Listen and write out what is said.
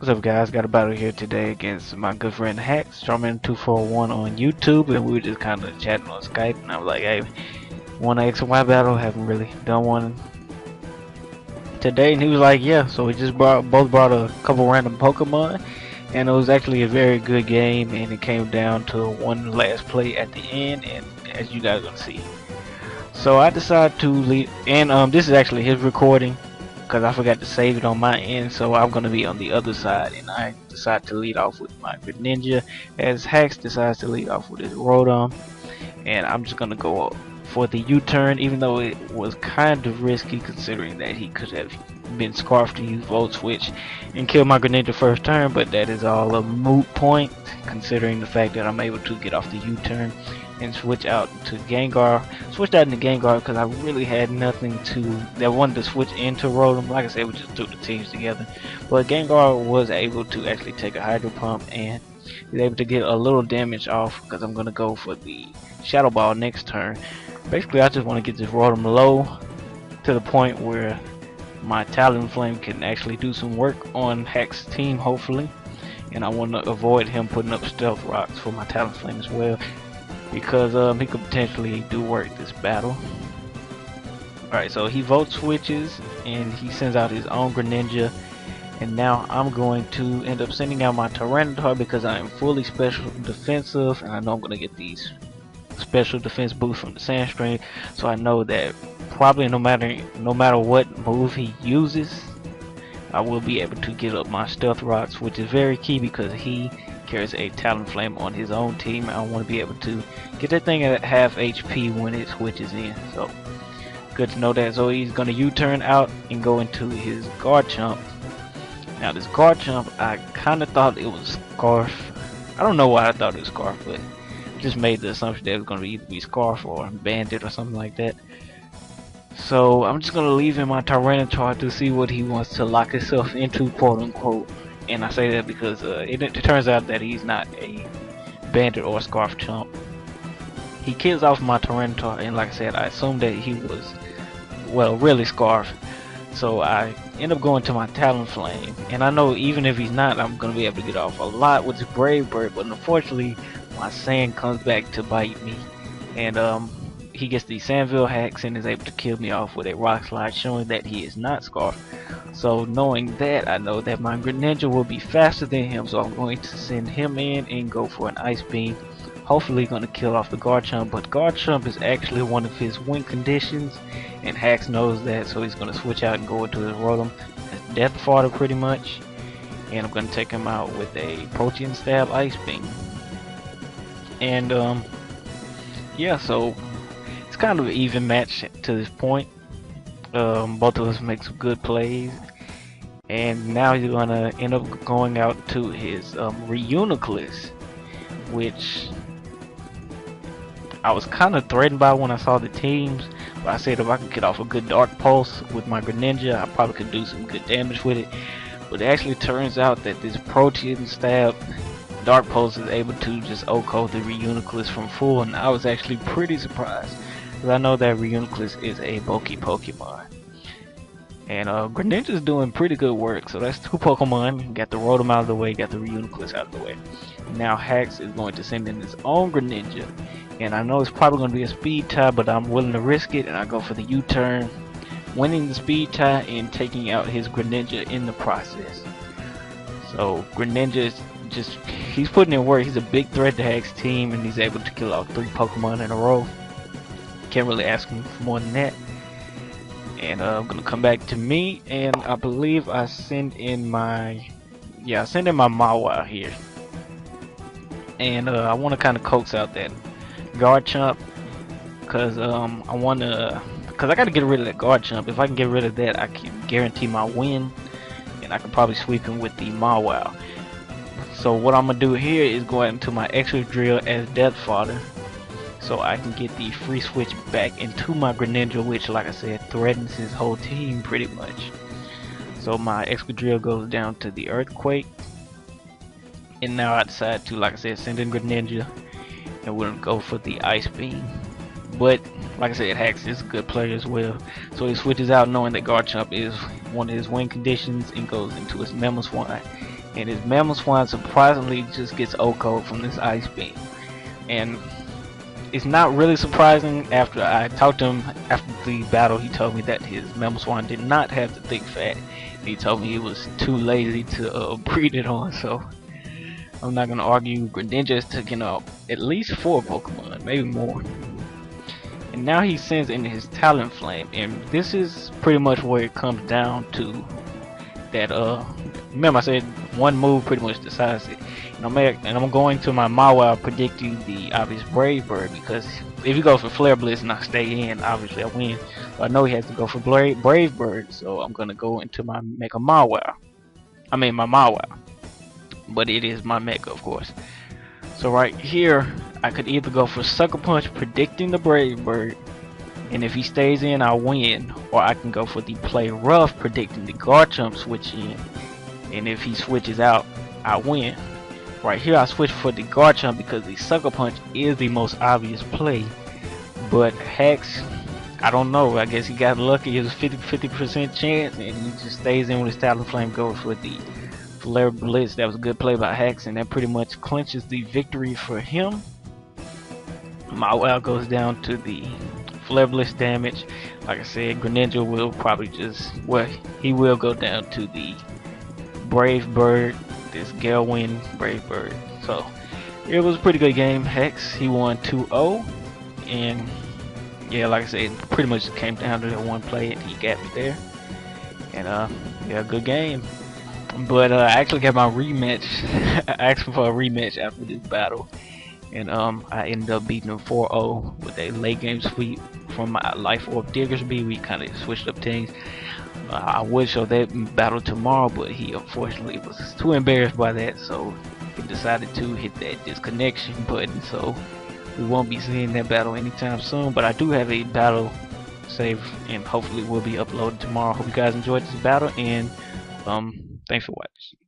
What's up, guys? Got a battle here today against my good friend Hax, Starman241 on YouTube, and we were just kind of chatting on Skype. And I was like, "Hey, want to X and Y battle? Haven't really done one today." And he was like, "Yeah." So we just both brought a couple random Pokemon, and it was actually a very good game. And it came down to one last play at the end, and as you guys are gonna see. So I decided to lead, and this is actually his recording, because I forgot to save it on my end, so I'm going to be on the other side, and I decide to lead off with my Greninja, as Hax decides to lead off with his Rotom, and I'm just going to go for the U-turn, even though it was kind of risky considering that he could have been scarfed to use Volt Switch and kill my Greninja first turn, but that is all a moot point considering the fact that I'm able to get off the U-turn and switch out to Gengar. Switched out into Gengar because I really had nothing that wanted to switch into Rotom. Like I said, we just took the teams together. But Gengar was able to actually take a Hydro Pump and he's able to get a little damage off because I'm going to go for the Shadow Ball next turn. Basically, I just want to get this Rotom low to the point where my Talonflame can actually do some work on Hax's team, hopefully. And I want to avoid him putting up Stealth Rocks for my Talonflame as well, because he could potentially do work this battle. Alright, so he Volt Switches and he sends out his own Greninja, and now I'm going to end up sending out my Tyranitar because I am fully special defensive, and I know I'm going to get these special defense boosts from the Sandstream, so I know that probably no matter what move he uses, I will be able to get up my Stealth Rocks, which is very key because he carries a Talonflame on his own team. I want to be able to get that thing at half HP when it switches in, so good to know that. So he's going to U-turn out and go into his Garchomp. Now this Garchomp, I kind of thought it was Scarf. I don't know why I thought it was Scarf, but just made the assumption that it was going to either be Scarf or Bandit or something like that. So I'm just going to leave in my Tyranitar to see what he wants to lock himself into, quote unquote. And I say that because it turns out that he's not a Bandit or Scarf chump. He kills off my Tyranitar, and like I said, I assumed that he was, well, really Scarf. So I end up going to my Talonflame, and I know even if he's not, I'm going to be able to get off a lot with his Brave Bird, but unfortunately my Sand comes back to bite me, and he gets the Sandville hacks and is able to kill me off with a Rock Slide, showing that he is not Scarf. So knowing that, I know that my Greninja will be faster than him, so I'm going to send him in and go for an Ice Beam. Hopefully going to kill off the Garchomp, but Garchomp is actually one of his win conditions, and Hax knows that, so he's going to switch out and go into his Rotom as Death Fodder pretty much, and I'm going to take him out with a Protean Stab Ice Beam. And yeah, so it's kind of an even match to this point. Both of us make some good plays, and now he's gonna end up going out to his Reuniclus, which I was kind of threatened by when I saw the teams, but I said if I could get off a good Dark Pulse with my Greninja, I probably could do some good damage with it. But it actually turns out that this Protean Stab Dark Pulse is able to just OHKO the Reuniclus from full, and I was actually pretty surprised, because I know that Reuniclus is a bulky Pokemon. And Greninja's doing pretty good work, so that's two Pokemon. Got the Rotom out of the way, got the Reuniclus out of the way. Now Hax is going to send in his own Greninja, and I know it's probably going to be a speed tie, but I'm willing to risk it, and I go for the U-turn, winning the speed tie and taking out his Greninja in the process. So Greninja is just, he's putting in work. He's a big threat to Hax's team, and he's able to kill out 3 Pokemon in a row. Can't really ask him for more than that. And I'm gonna come back to me, and I believe I send in my Mawile here, and I want to kind of coax out that Garchomp, because I gotta get rid of that Garchomp. If I can get rid of that, I can guarantee my win, and I can probably sweep him with the Mawile. So what I'm gonna do here is go out into my Excadrill as Death Fodder, so I can get the free switch back into my Greninja, which, like I said, threatens his whole team pretty much. So my Excadrill goes down to the Earthquake, and now I decide to, like I said, send in Greninja, and we'll go for the Ice Beam. But like I said, Hax is a good player as well, so he switches out knowing that Garchomp is one of his win conditions and goes into his Mamoswine. and his mammal swan surprisingly just gets O-code from this ice beam. And it's not really surprising. After I talked to him after the battle, he told me that his mammal swan did not have the thick fat. He told me he was too lazy to breed it on, so I'm not gonna argue. Greninja has taken out at least 4 Pokemon, maybe more. And now he sends in his Talonflame, and this is pretty much where it comes down to that remember I said one move pretty much decides it. And I'm going to my Mawile predicting the obvious Brave Bird, because if he goes for Flare Blitz and I stay in, obviously I win. But I know he has to go for Brave Bird, so I'm gonna go into my Mega Mawile. I mean my Mawile, but it is my Mega, of course. So right here, I could either go for Sucker Punch predicting the Brave Bird, and if he stays in, I'll win, or I can go for the Play Rough predicting the Garchomp switch in, and if he switches out, I win. Right here, I switch for the Garchomp because the Sucker Punch is the most obvious play, but Hax, I don't know, I guess he got lucky. It was 50% chance, and he just stays in with his Talonflame, goes for the Flare Blitz. That was a good play by Hax, and that pretty much clinches the victory for him. My WoW goes down to the Flare Blitz damage. Like I said, Greninja will probably just, well, he will go down to the Brave Bird, this Galwin Brave Bird. So it was a pretty good game. Hex, he won 2-0, and yeah, like I said, it pretty much came down to that one play, and he got me there. And yeah, good game. But I actually got my rematch. I asked for a rematch after this battle, and I ended up beating him 4-0 with a late game sweep from my Life Orb Diggersby. We kind of switched up things. I would show that battle tomorrow, but he unfortunately was too embarrassed by that, so he decided to hit that disconnection button. So we won't be seeing that battle anytime soon. But I do have a battle saved, and hopefully will be uploaded tomorrow. Hope you guys enjoyed this battle, and thanks for watching.